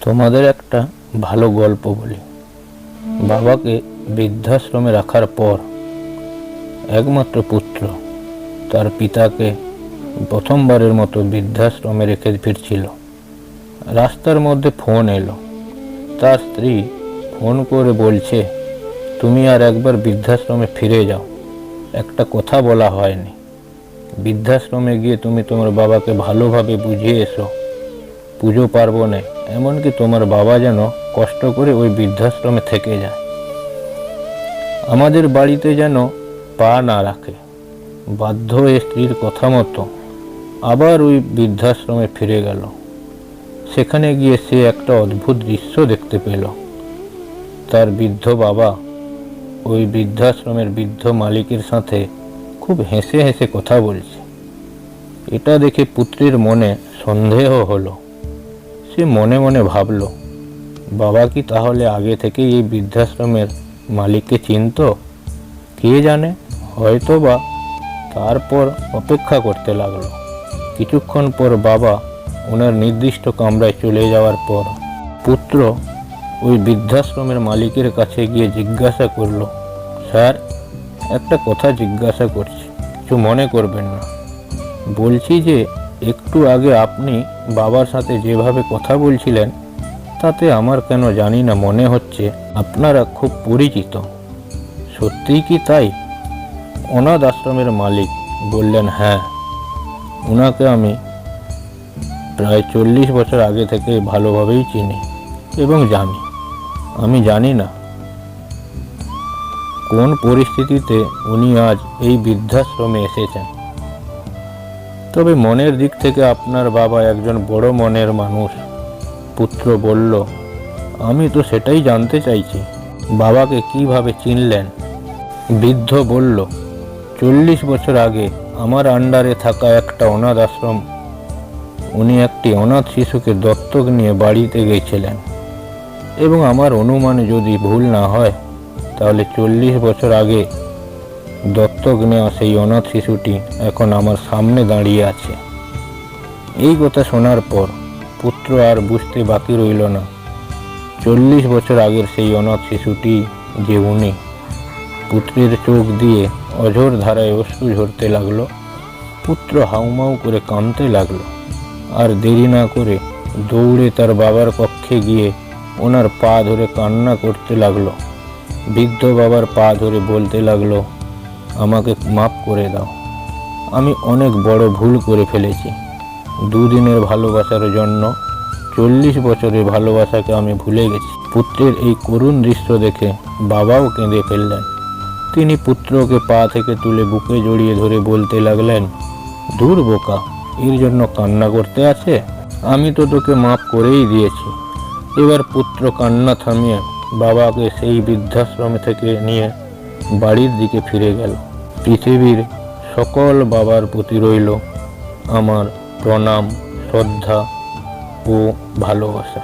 তোমাদের একটা ভালো গল্প বলি। বাবাকে বৃদ্ধাশ্রমে রাখার পর একমাত্র পুত্র তার পিতাকে প্রথমবারের মতো বৃদ্ধাশ্রমে রেখে ফিরছিল। রাস্তার মধ্যে ফোন এলো। তার স্ত্রী ফোন করে বলছে, তুমি আর একবার বৃদ্ধাশ্রমে ফিরে যাও, একটা কথা বলা হয়নি। বৃদ্ধাশ্রমে গিয়ে তুমি তোমার বাবাকে ভালোভাবে বুঝিয়ে এসো। পুজো পার্বণে এমনকি তোমার বাবা যেন কষ্ট করে ওই বৃদ্ধাশ্রমে থেকে যায়, আমাদের বাড়িতে যেন পা না রাখে। বাধ্য হয়ে স্ত্রীর কথা মতো আবার ওই বৃদ্ধাশ্রমে ফিরে গেল। সেখানে গিয়ে সে একটা অদ্ভুত দৃশ্য দেখতে পেল। তার বৃদ্ধ বাবা ওই বৃদ্ধাশ্রমের বৃদ্ধ মালিকের সাথে খুব হেসে হেসে কথা বলছে। এটা দেখে পুত্রের মনে সন্দেহ হলো। সে মনে মনে ভাবল, বাবা কি তাহলে আগে থেকেই এই বৃদ্ধাশ্রমের মালিককে চিনত? কে জানে, হয়তো বা। তারপর অপেক্ষা করতে লাগলো। কিছুক্ষণ পর বাবা ওনার নির্দিষ্ট কামরায় চলে যাওয়ার পর পুত্র ওই বৃদ্ধাশ্রমের মালিকের কাছে গিয়ে জিজ্ঞাসা করলো, স্যার, একটা কথা জিজ্ঞাসা করছি, কিছু মনে করবেন না। বলছি যে একটু আগে আপনি বাবার সাথে যেভাবে কথা বলছিলেন, তাতে আমার কেন জানি না মনে হচ্ছে আপনারা খুব পরিচিত। সত্যিই কি তাই? অনাথ আশ্রমের মালিক বললেন, হ্যাঁ, ওনাকে আমি প্রায় 40 বছর আগে থেকে ভালোভাবেই চিনি এবং জানি। আমি জানি না কোন পরিস্থিতিতে উনি আজ এই বৃদ্ধাশ্রমে এসেছেন, তবে মনের দিক থেকে আপনার বাবা একজন বড় মনের মানুষ। পুত্র বলল, আমি তো সেটাই জানতে চাইছি, বাবাকে কিভাবে চিনলেন? বৃদ্ধ বলল, 40 বছর আগে আমার আন্ডারে থাকা একটা অনাথ আশ্রম, উনি একটি অনাথ শিশুকে দত্তক নিয়ে বাড়িতে গেছিলেন এবং আমার অনুমানে যদি ভুল না হয়, তাহলে 40 বছর আগে দত্তক নেওয়া সেই অনাথ শিশুটি এখন আমার সামনে দাঁড়িয়ে আছে। এই কথা শোনার পর পুত্র আর বুঝতে বাকি রইল না 40 বছর আগের সেই অনাথ শিশুটি যে উনি। পুত্রের চোখ দিয়ে অঝোর ধারায় অশ্রু ঝরতে লাগলো। পুত্র হাউমাউ করে কাঁদতে লাগলো। আর দেরি না করে দৌড়ে তার বাবার কক্ষে গিয়ে ওনার পা ধরে কান্না করতে লাগলো। বৃদ্ধ বাবার পা ধরে বলতে লাগলো, আমাকে মাফ করে দাও, আমি অনেক বড় ভুল করে ফেলেছি। দুদিনের ভালোবাসার জন্য 40 বছরের ভালোবাসাকে আমি ভুলে গেছি। পুত্রের এই করুণ দৃশ্য দেখে বাবাও কেঁদে ফেললেন। তিনি পুত্রকে পা থেকে তুলে বুকে জড়িয়ে ধরে বলতে লাগলেন, দূর বোকা, এর জন্য কান্না করতে আছে? আমি তো তোকে মাফ করেই দিয়েছি। এবার পুত্র কান্না থামিয়ে বাবাকে সেই বৃদ্ধাশ্রমে থেকে নিয়ে বাড়ির দিকে ফিরে গেল। পৃথিবীর সকল বাবার প্রতি রইল আমার প্রণাম, শ্রদ্ধা ও ভালোবাসা।